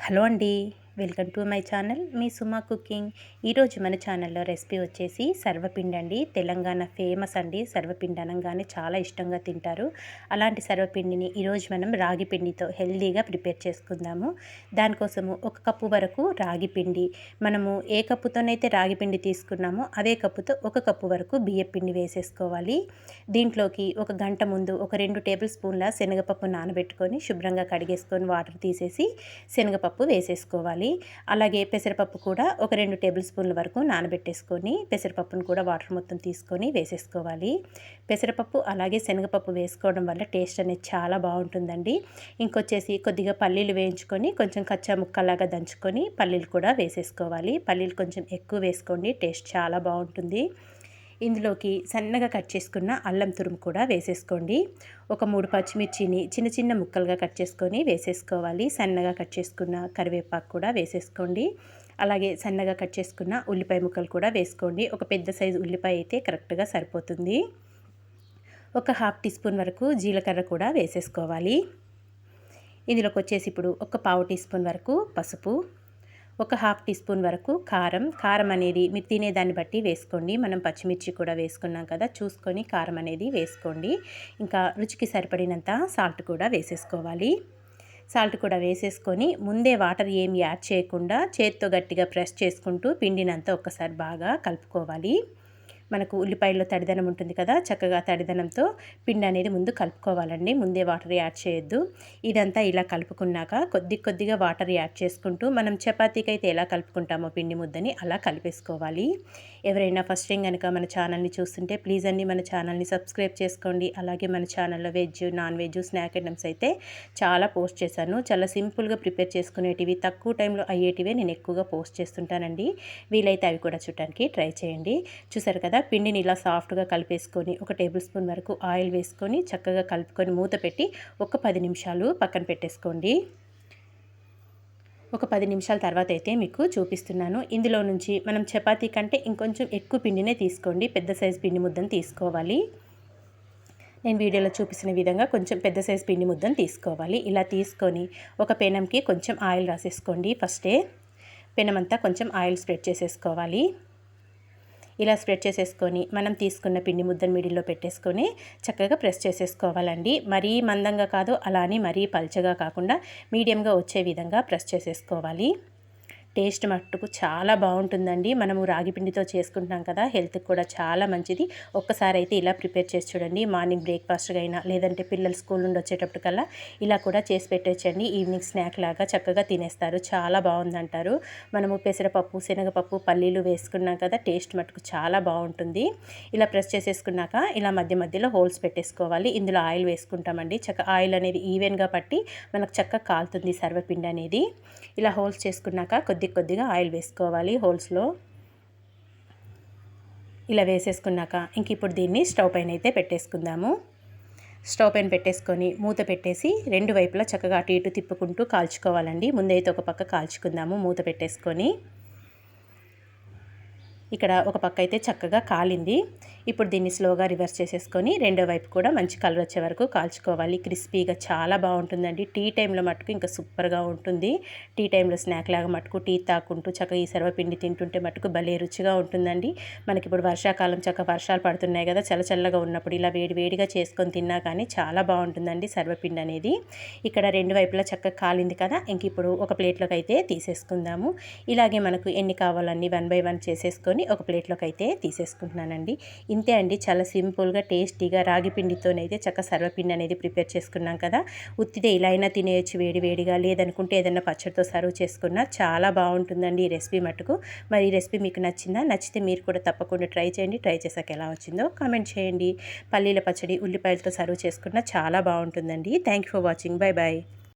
Hello అండి, welcome to my channel me Suma cooking. ఈరోజు మన ఛానల్లో రెసిపీ వచ్చేసి సర్వపిండి అండి. తెలంగాణ ఫేమస్ అండి. సర్వపిండి అనగానే చాలా ఇష్టంగా తింటారు. అలాంటి సర్వపిండిని ఈరోజు మనం రాగి పిండితో హెల్దీగా ప్రిపేర్ చేసుకుందాము. దానికోసము 1 కప్పు వరకు రాగి పిండి, మనము ఏ కప్పుతోనైతే రాగి పిండి తీసుకున్నామో అదే కప్పుతో 1 కప్పు వరకు బియ్యం పిండి వేసేసుకోవాలి. దీంట్లోకి 1 గంట ముందు ఒక 2 టేబుల్ స్పూన్ల శనగపప్పు నానబెట్టుకొని శుభ్రంగా కడిగేసుకొని వాటర్ తీసేసి శనగపప్పు వేసేసుకోవాలి. అలాగే పెసరపప్పు కూడా ఒక 2 టేబుల్ స్పూన్ల వరకు నానబెట్టేసుకొని పెసరపప్పును కూడా వాటర్ మొత్తం తీసుకొని వేసేసుకోవాలి. పెసరపప్పు అలాగే శనగపప్పు వేసుకోవడం వల్ల టేస్ట్ అనేది చాలా బాగుంటుందండి. ఇంకొచ్చేసి కొద్దిగా పల్లీలు వేయించుకొని కొంచెం కచ్చా ముక్కలాగా దంచుకొని పల్లీలు కూడా వేసేసుకోవాలి. పల్లీలు కొంచెం ఎక్కువ వేసుకోండి, టేస్ట్ చాలా బాగుంటుంది. ఇందులోకి సన్నగా కట్ చేసుకున్న అల్లం తురుము కూడా వేసేసుకోండి. ఒక 3 పచ్చిమిర్చిని చిన్న చిన్న ముక్కలుగా కట్ చేసుకొని వేసేసుకోవాలి. సన్నగా కట్ చేసుకున్న కరివేపాకు కూడా వేసేసుకోండి. అలాగే సన్నగా కట్ చేసుకున్న ఉల్లిపాయ ముక్కలు కూడా వేసుకోండి. ఒక పెద్ద సైజు ఉల్లిపాయ అయితే కరెక్ట్గా సరిపోతుంది. ఒక 1/2 టీ స్పూన్ వరకు జీలకర్ర కూడా వేసేసుకోవాలి. ఇందులోకి వచ్చేసి ఇప్పుడు ఒక 1/4 టీ స్పూన్ వరకు పసుపు, ఒక 1/2 టీ స్పూన్ వరకు కారం అనేది మీరు తినేదాన్ని బట్టి వేసుకోండి. మనం పచ్చిమిర్చి కూడా వేసుకున్నాం కదా, చూసుకొని కారం అనేది వేసుకోండి. ఇంకా రుచికి సరిపడినంత సాల్ట్ కూడా వేసేసుకోవాలి. సాల్ట్ కూడా వేసేసుకొని ముందే వాటర్ ఏమి యాడ్ చేయకుండా చేత్తో గట్టిగా ప్రెస్ చేసుకుంటూ పిండినంతా ఒక్కసారి బాగా కలుపుకోవాలి. మనకు ఉల్లిపాయల్లో తడిదనం ఉంటుంది కదా, చక్కగా తడిదనంతో పిండి అనేది ముందు కలుపుకోవాలండి. ముందే వాటర్ యాడ్ చేయొద్దు. ఇదంతా ఇలా కలుపుకున్నాక కొద్దిగా వాటర్ యాడ్ చేసుకుంటూ మనం చపాతీకి అయితే ఎలా కలుపుకుంటామో పిండి ముద్దని అలా కలిపేసుకోవాలి. ఎవరైనా ఫస్ట్ టైం కనుక మన ఛానల్ని చూస్తుంటే ప్లీజ్ అండి మన ఛానల్ని సబ్స్క్రైబ్ చేసుకోండి. అలాగే మన ఛానల్లో veg, non veg, snack items అయితే చాలా పోస్ట్ చేశాను. చాలా సింపుల్గా ప్రిపేర్ చేసుకునేటివి, తక్కువ టైంలో అయ్యేటివే నేను ఎక్కువగా పోస్ట్ చేస్తుంటానండి. వీలైతే అవి కూడా చూడటానికి ట్రై చేయండి. చూసారు కదా, పిండిని ఇలా సాఫ్ట్గా కలిపేసుకొని ఒక టేబుల్ స్పూన్ వరకు ఆయిల్ వేసుకొని చక్కగా కలుపుకొని మూత పెట్టి ఒక 10 నిమిషాలు పక్కన పెట్టేసుకోండి. ఒక 10 నిమిషాల తర్వాత అయితే మీకు చూపిస్తున్నాను. ఇందులో నుంచి మనం చపాతీ కంటే ఇంకొంచెం ఎక్కువ పిండినే తీసుకోండి. పెద్ద సైజు పిండి ముద్దను తీసుకోవాలి. నేను వీడియోలో చూపిస్తున్న విధంగా కొంచెం పెద్ద సైజు పిండి ముద్దను తీసుకోవాలి. ఇలా తీసుకొని ఒక పెనంకి కొంచెం ఆయిల్ రాసేసుకోండి. ఫస్టే పెనమంతా కొంచెం ఆయిల్ స్ప్రెడ్ చేసేసుకోవాలి. ఇలా స్ప్రెడ్ చేసేసుకొని మనం తీసుకున్న పిండి ముద్దను మిడిల్లో పెట్టేసుకొని చక్కగా ప్రెస్ చేసేసుకోవాలండి. మరీ మందంగా కాదు, అలానే మరీ పల్చగా కాకుండా మీడియంగా వచ్చే విధంగా ప్రెస్ చేసేసుకోవాలి. టేస్ట్ మట్టుకు చాలా బాగుంటుందండి. మనము రాగి పిండితో చేసుకుంటున్నాం కదా, హెల్త్కి కూడా చాలా మంచిది. ఒక్కసారి అయితే ఇలా ప్రిపేర్ చేసి చూడండి. మార్నింగ్ బ్రేక్ఫాస్ట్గా అయినా, లేదంటే పిల్లలు స్కూల్ నుండి వచ్చేటప్పటికల్లా ఇలా కూడా చేసి పెట్టేచ్చండి. ఈవినింగ్ స్నాక్ లాగా చక్కగా తినేస్తారు. చాలా బాగుందంటారు. మనము పెసరపప్పు, శనగపప్పు, పల్లీలు వేసుకున్నాం కదా, టేస్ట్ మట్టుకు చాలా బాగుంటుంది. ఇలా ప్రెస్ చేసేసుకున్నాక ఇలా మధ్య మధ్యలో హోల్స్ పెట్టేసుకోవాలి. ఇందులో ఆయిల్ వేసుకుంటామండి. ఆయిల్ అనేది ఈవెన్గా పట్టి మనకు చక్కగా కాలుతుంది సర్వపిండి అనేది. ఇలా హోల్స్ చేసుకున్నాక కొద్దిగా ఆయిల్ వేసుకోవాలి హోల్స్లో. ఇలా వేసేసుకున్నాక ఇంక ఇప్పుడు దీన్ని స్టవ్ పైన అయితే పెట్టేసుకుందాము. స్టవ్ పైన పెట్టేసుకొని మూత పెట్టేసి 2 వైపులా చక్కగా అటు ఇటు తిప్పుకుంటూ కాల్చుకోవాలండి. ముందైతే ఒక పక్క కాల్చుకుందాము మూత పెట్టేసుకొని. ఇక్కడ ఒక పక్క అయితే చక్కగా కాలింది. ఇప్పుడు దీన్ని స్లోగా రివర్స్ చేసేసుకొని రెండో వైపు కూడా మంచి కలర్ వచ్చే వరకు కాల్చుకోవాలి. క్రిస్పీగా చాలా బాగుంటుందండి. టీ టైంలో మటుకు ఇంకా సూపర్గా ఉంటుంది. టీ టైంలో స్నాక్ లాగా మటుకు టీ తాకుంటూ చక్కగా ఈ సర్వపిండి తింటుంటే మటుకు భలే రుచిగా ఉంటుందండి. మనకి ఇప్పుడు వర్షాకాలం చక్కగా వర్షాలు పడుతున్నాయి కదా, చల్లగా ఉన్నప్పుడు ఇలా వేడిగా చేసుకొని తిన్నా కానీ చాలా బాగుంటుందండి సర్వపిండి అనేది. ఇక్కడ 2 వైపులా చక్కగా కాలింది కదా, ఇంక ఇప్పుడు ఒక ప్లేట్లోకి అయితే తీసేసుకుందాము. ఇలాగే మనకు ఎన్ని కావాలన్నీ 1 బై 1 చేసేసుకొని ఒక ప్లేట్లోకి అయితే తీసేసుకుంటున్నానండి. ఇంతే అండి, చాలా సింపుల్గా టేస్టీగా రాగి పిండితోనైతే సర్వపిండి అనేది ప్రిపేర్ చేసుకున్నాం కదా. ఉత్తిదే ఇలా అయినా తినేయచ్చు వేడిగా, లేదనుకుంటే ఏదైనా పచ్చడితో సర్వ్ చేసుకున్నా చాలా బాగుంటుందండి ఈ రెసిపీ మటుకు. మరి ఈ రెసిపీ మీకు నచ్చిందా? నచ్చితే మీరు కూడా తప్పకుండా ట్రై చేయండి. ట్రై చేశాక ఎలా వచ్చిందో కామెంట్ చేయండి. పల్లీల పచ్చడి ఉల్లిపాయలతో సర్వ్ చేసుకున్నా చాలా బాగుంటుందండి. Thank you for watching. Bye bye.